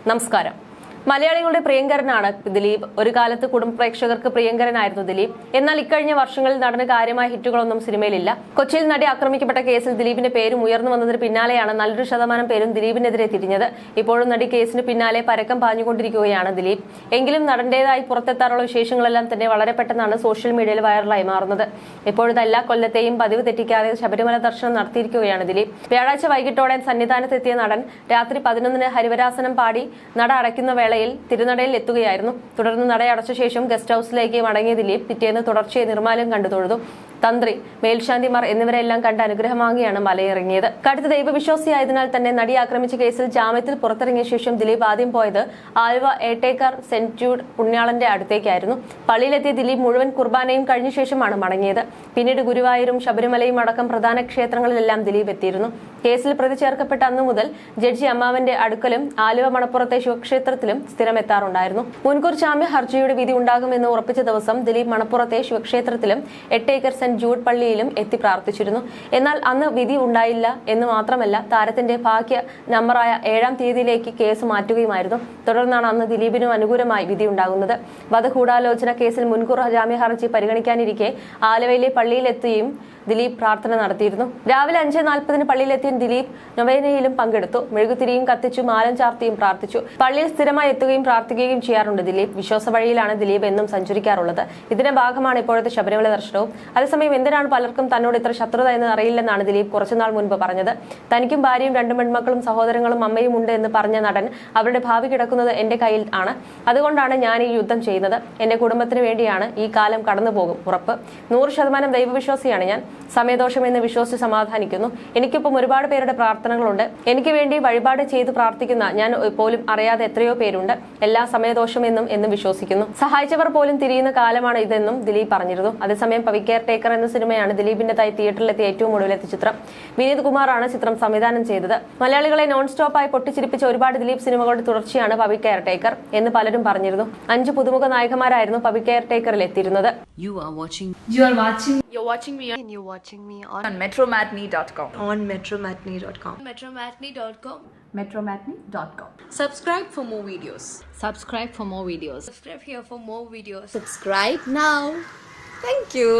നമസ്കാരം. മലയാളികളുടെ പ്രിയങ്കരനാണ് ദിലീപ്. ഒരു കാലത്ത് കുടുംബ പ്രേക്ഷകർക്ക് പ്രിയങ്കരനായിരുന്നു ദിലീപ്. എന്നാൽ ഇക്കഴിഞ്ഞ വർഷങ്ങളിൽ നടന്ന കാര്യമായ ഹിറ്റുകളൊന്നും സിനിമയിലില്ല. കൊച്ചിയിൽ നടി ആക്രമിക്കപ്പെട്ട കേസിൽ ദിലീപിന്റെ പേരും ഉയർന്നു വന്നതിന് പിന്നാലെയാണ് നല്ലൊരു ശതമാനം പേരും ദിലീപിനെതിരെ തിരിഞ്ഞത്. ഇപ്പോഴും നടി കേസിന് പിന്നാലെ പരക്കം പാഞ്ഞുകൊണ്ടിരിക്കുകയാണ് ദിലീപ്. എങ്കിലും നടന്റേതായി പുറത്തെത്താറുള്ള വിശേഷങ്ങളെല്ലാം തന്നെ വളരെ പെട്ടെന്നാണ് സോഷ്യൽ മീഡിയയിൽ വൈറലായി മാറുന്നത്. ഇപ്പോഴത്തെ എല്ലാ കൊല്ലത്തെയും പതിവ് തെറ്റിക്കാതെ ശബരിമല ദർശനം നടത്തിയിരിക്കുകയാണ് ദിലീപ്. വ്യാഴാഴ്ച വൈകിട്ടോടെ സന്നിധാനത്തെത്തിയ നടൻ രാത്രി 11-ന് ഹരിവരാസനം പാടി നട അടയ്ക്കുന്ന വേളയിൽ തിരുനടയിൽ എത്തുകയായിരുന്നു. തുടർന്ന് നടയടച്ച ശേഷം ഗസ്റ്റ് ഹൌസിലേക്ക് മടങ്ങിയ ദിലീപ് പിറ്റേന്ന് തുടർച്ചയായി നിർമ്മാല്യം കണ്ടു തൊഴുതു. തന്ത്രി, മേൽശാന്തിമാർ എന്നിവരെല്ലാം കണ്ട് അനുഗ്രഹം വാങ്ങിയാണ് മലയിറങ്ങിയത്. കടുത്ത ദൈവവിശ്വാസിയായതിനാൽ തന്നെ നടി ആക്രമിച്ച കേസിൽ ജാമ്യത്തിൽ പുറത്തിറങ്ങിയ ശേഷം ദിലീപ് ആദ്യം പോയത് ആലുവ ഏട്ടേക്കർ സെന്റ് ജൂഡ് പുണ്യാളന്റെ അടുത്തേക്കായിരുന്നു. പള്ളിയിലെത്തിയ ദിലീപ് മുഴുവൻ കുർബാനയും കഴിഞ്ഞ ശേഷമാണ് മടങ്ങിയത്. പിന്നീട് ഗുരുവായൂരും ശബരിമലയും അടക്കം പ്രധാന ക്ഷേത്രങ്ങളിലെല്ലാം ദിലീപ് എത്തിയിരുന്നു. കേസിൽ പ്രതി ചേർക്കപ്പെട്ട അന്നു മുതൽ ജഡ്ജി അമ്മാവന്റെ അടുക്കലും ആലുവ മണപ്പുറത്തെ ശിവക്ഷേത്രത്തിലും സ്ഥിരം എത്താറുണ്ടായിരുന്നു. മുൻകൂർ ജാമ്യ ഹർജിയുടെ വിധി ഉണ്ടാകുമെന്ന് ഉറപ്പിച്ച ദിവസം ദിലീപ് മണപ്പുറത്തെ ശിവക്ഷേത്രത്തിലും ഏട്ടേക്കർ സെന്റ് ജൂഡ് പള്ളിയിലും എത്തി പ്രാർത്ഥിച്ചിരുന്നു. എന്നാൽ അന്ന് വിധി ഉണ്ടായില്ല എന്ന് മാത്രമല്ല, താരത്തിന്റെ ഭാഗ്യ നമ്പറായ 7-ാം തീയതിയിലേക്ക് കേസ് മാറ്റുകയുമായിരുന്നു. തുടർന്നാണ് അന്ന് ദിലീപിനും അനുകൂലമായി വിധി ഉണ്ടാകുന്നത്. വധഗൂഢാലോചന കേസിൽ മുൻകൂർ ജാമ്യ ഹർജി പരിഗണിക്കാനിരിക്കെ ആലുവയിലെ പള്ളിയിലെത്തിയും ദിലീപ് പ്രാർത്ഥന നടത്തിയിരുന്നു. രാവിലെ 5:40-ന് പള്ളിയിലെത്തിയ ദിലീപ് നൊവേനയിലും പങ്കെടുത്തു. മെഴുകുതിരിയും കത്തിച്ചു മാലം ചാർത്തിയും പ്രാർത്ഥിച്ചു. പള്ളിയിൽ സ്ഥിരമായി എത്തുകയും പ്രാർത്ഥിക്കുകയും ചെയ്യാറുണ്ട് ദിലീപ്. വിശ്വാസ വഴിയിലാണ് ദിലീപ് എന്നും സഞ്ചരിക്കാറുള്ളത്. ഇതിന്റെ ഭാഗമാണ് ഇപ്പോഴത്തെ ശബരിമല ദർശനവും. അതേസമയം എന്തിനാണ് പലർക്കും തന്നോട് ഇത്ര ശത്രുത എന്ന് അറിയില്ലെന്നാണ് ദിലീപ് കുറച്ചുനാൾ മുൻപ് പറഞ്ഞത്. തനിക്കും ഭാര്യയും 2 പെൺമക്കളും സഹോദരങ്ങളും അമ്മയും ഉണ്ട് എന്ന് പറഞ്ഞ നടൻ അവരുടെ ഭാവി കിടക്കുന്നത് എന്റെ കയ്യിൽ ആണ്. അതുകൊണ്ടാണ് ഞാൻ ഈ യുദ്ധം ചെയ്യുന്നത്. എന്റെ കുടുംബത്തിന് വേണ്ടിയാണ്. ഈ കാലം കടന്നുപോകും, ഉറപ്പ്. 100% ദൈവവിശ്വാസിയാണ് ഞാൻ. സമയദോഷം എന്ന് വിശ്വസിച്ച് സമാധാനിക്കുന്നു. എനിക്കിപ്പം ഒരുപാട് പേരുടെ പ്രാർത്ഥനകളുണ്ട്. എനിക്ക് വേണ്ടി വഴിപാട് ചെയ്ത് പ്രാർത്ഥിക്കുന്ന ഞാൻ പോലും അറിയാതെ എത്രയോ പേരുണ്ട്. എല്ലാ സമയദോഷമെന്നും എന്നും വിശ്വസിക്കുന്നു. സഹായിച്ചവർ പോലും തിരിയുന്ന കാലമാണ് ഇതെന്നും ദിലീപ് പറഞ്ഞിരുന്നു. അതേസമയം കെയർ ടേക്കർ എന്ന സിനിമയാണ് ദിലീപിന്റെതായി തിയേറ്ററിലെത്തിയ ഏറ്റവും ഒടുവിലത്തെ ചിത്രം. വിനീത് കുമാറാണ് ചിത്രം സംവിധാനം ചെയ്തത്. മലയാളികളെ നോൺ സ്റ്റോപ്പായി പൊട്ടിച്ചിരിപ്പിച്ച ഒരുപാട് ദിലീപ് സിനിമകളുടെ തുടർച്ചയാണ് കെയർ ടേക്കർ എന്ന് പലരും പറഞ്ഞിരുന്നു. 5 പുതുമുഖ നായകന്മാരായിരുന്നു care ടേക്കറിൽ എത്തിയിരുന്നത്. You're watching me on metromatney.com. metromatney.com. metromatney.com. Subscribe for more videos. Subscribe for more videos. Subscribe here for more videos. Subscribe now. Thank you.